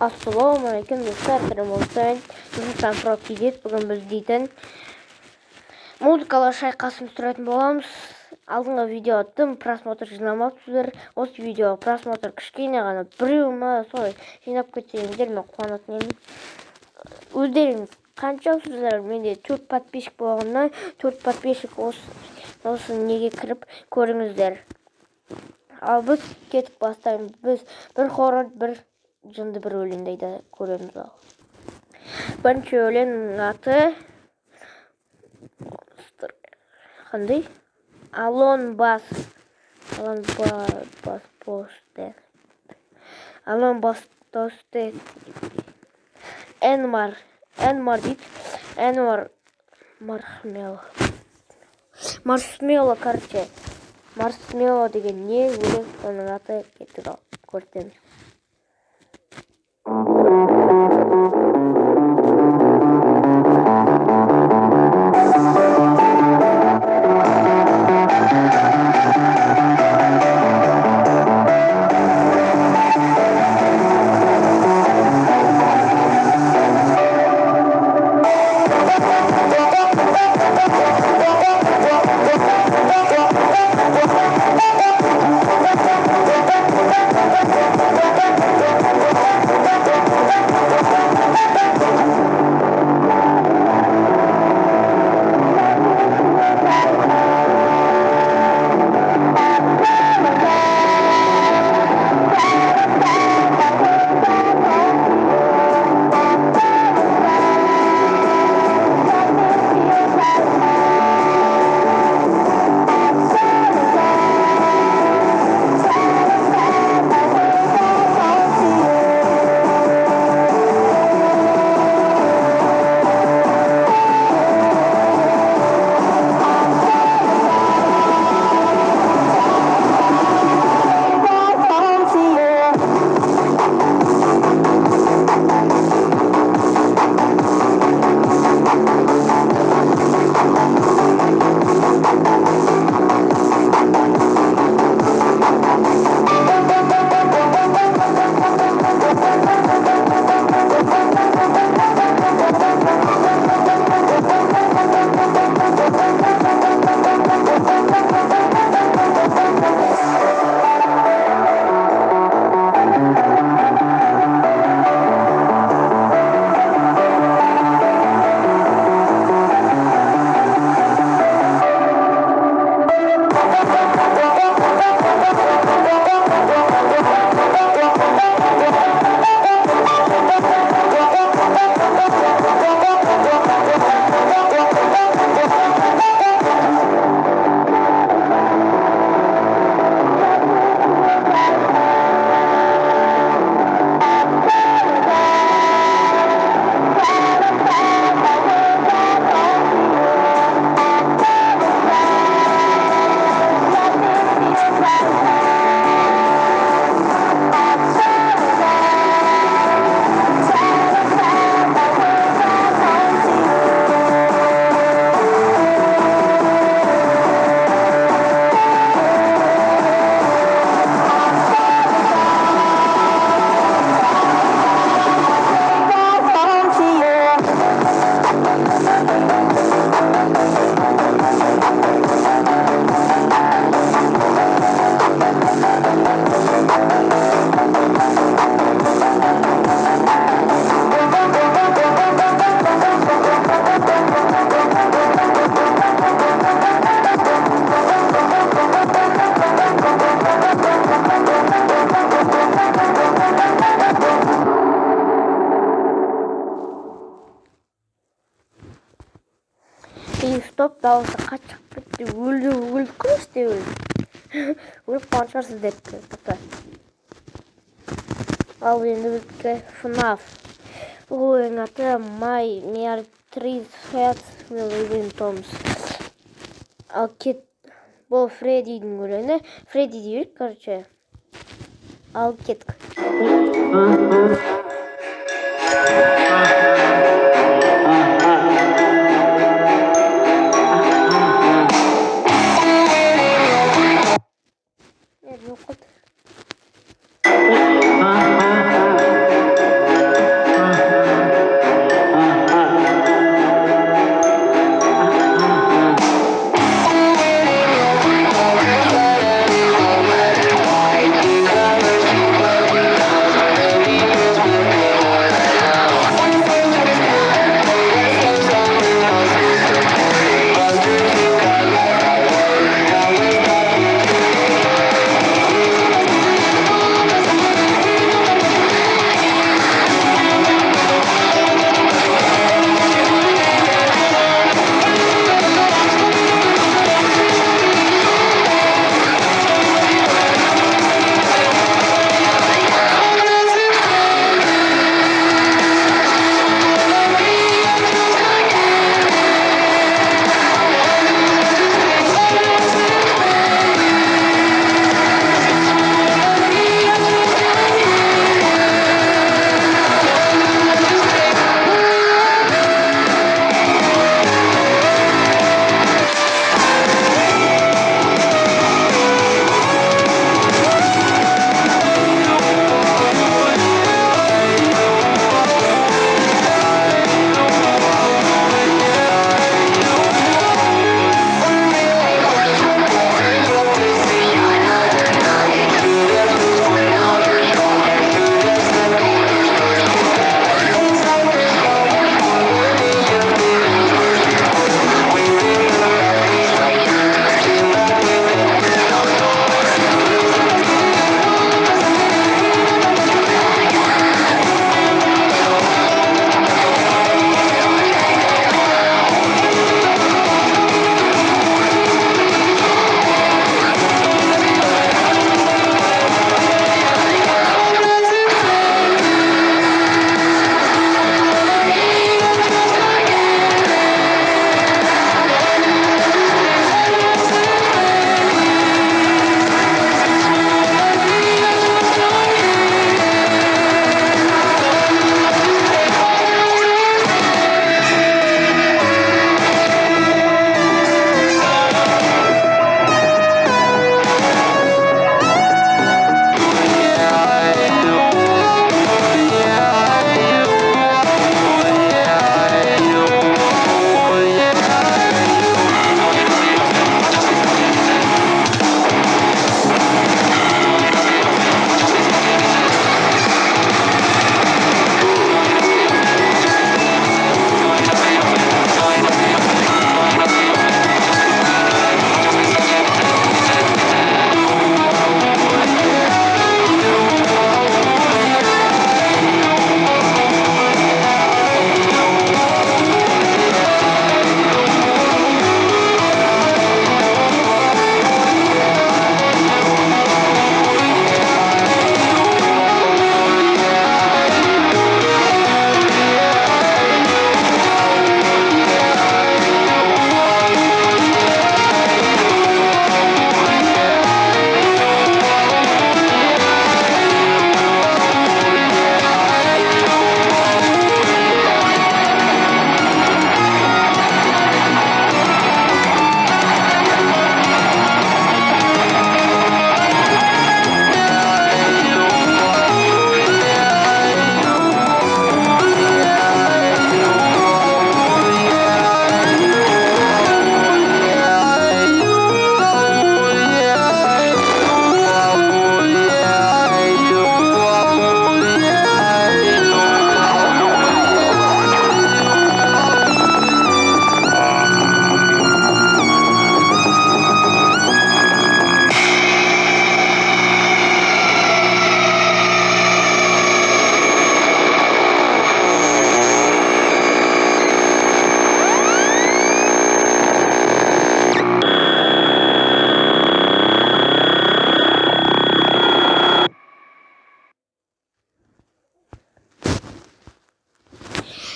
Ассалаумағалейкум достар, сәлем Нұрсұлтан Прокидет. Бүгін біз дейтін музыкалы шайқасын түсіретін боламыз. Алдыңғы видео тым просмотр жинамапсыздар. Осы видео просмотр кішкене ғана біреу ма солай жинап кетсеңіздер мен қуанатын едім. Өздеріңіз қаншаусыздар? Менде 4 подписчик болғаннан 4 подписчик осы неге кіріп көріңіздер. Ал біз кетіп бастаймыз. Біз бір хорор, бір жынды бір өлеңді көреміз. Бірінші өлеңнің аты қандай? Алон бас посте. Энмар дейді. Энмар маршмелло, короче. Маршмелло деген не өлең, оның аты кетіп көрсетеміз. Стоп, дауысы қачық бітті. Өлді күресте өлді. Өліп қуаншарсыз депті. Ал енді біздікі FNAF. Өлең аты My Mere Three Heads Will Toms. Ал бұл Фреддидің өлеңі. Фредди дейік, короче. Ал кеттік.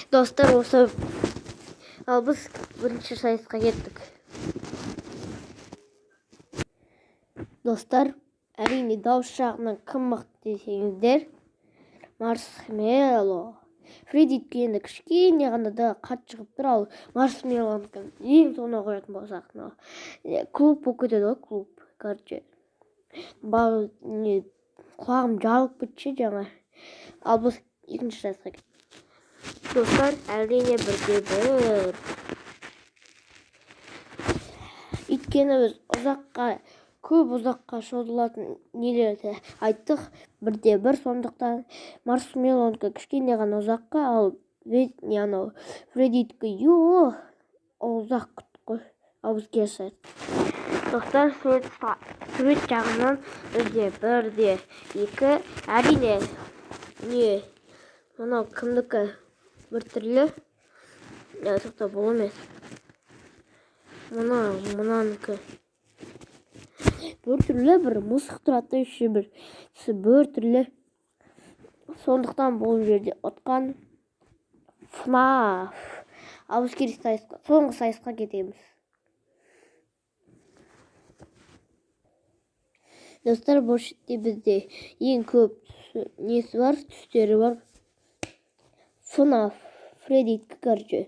Достар, осы ал біз бірінші сайысқа кеттік. Достар, әрине дауыс жағынан кім мықты десеңіздер, Маршмелло. Фреддикі енді кішкене ғана да қатты шығып тұр, ал Маршмеллонікі ең соңына қоятын болсақ, клуб болып кетеді ғой, клуб. Короче, құлағым жалып кетші жаңа. Ал біз екінші сайысқа кеттік. Достар, әрине 1-1. Өйткені біз көп ұзаққа созылатын нелерді айттық. 1-1, сондықтан Маршмеллонікі кішкене ғана ұзаққа, ал Фреддикі ұзақ күттік қой. Ал біз келесі сайыс. Достар, сурет жағынан бізде 1-2. Әрине, мынау кімдікі бір түрлі. Тоқта, бұл емес. Мұнанікі бір түрлі, бір мысық тұрады, бір түрлі. Сондықтан бұл жерде отқан FNAF. Ал біз келесі сайысқа, соңғы сайысқа кетеміз. Достар, бұл жерде бізде ең көп несі бар, түстері бар. FNAF, Фреддикі, короче.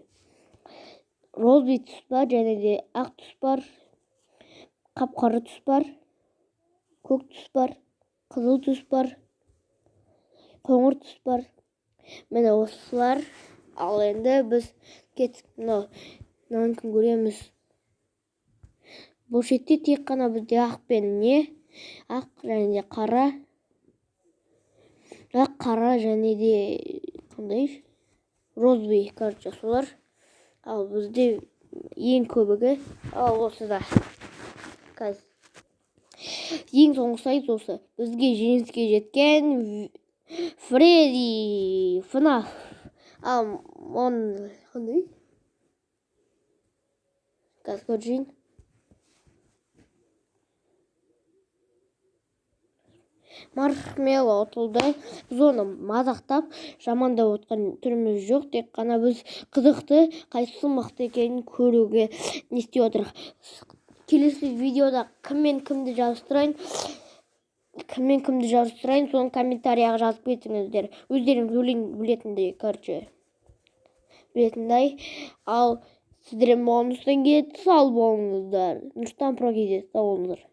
Розовый түс бар, және де ақ түс бар, қап-қара түс бар, көк түс бар, қызыл түс бар, қоңыр түс бар. Міне осылар. Ал енді біз кеттік, мынаны көреміз. Бұл жерде тек қана бізде ақ пен ақ және де қара. Ақ, қара және де қандай? Розовый, короче, солар. Ал бізде ең көбігі, ал осы да. Ең соңғы сайыс осы. Бізге жеңіске жеткен Фредди, FNAF. Ал қандай? Көрейін. Маршмелло ұтылды. Біз оны мазақтап, жамандап отқан түріміз жоқ. Тек қана біз қызықты, қайсысы мықты екенін көруге не істеп отырмыз. Келесі видеода кіммен кімді жарыстырайын, соны комментарияға жазып кетіңіздер. Өздеріңіз білетіндей, короче. Ал сіздермен болғанымыздан кейін сау болыңыздар. Нұрстан Про кездесті, сау болыңыздар.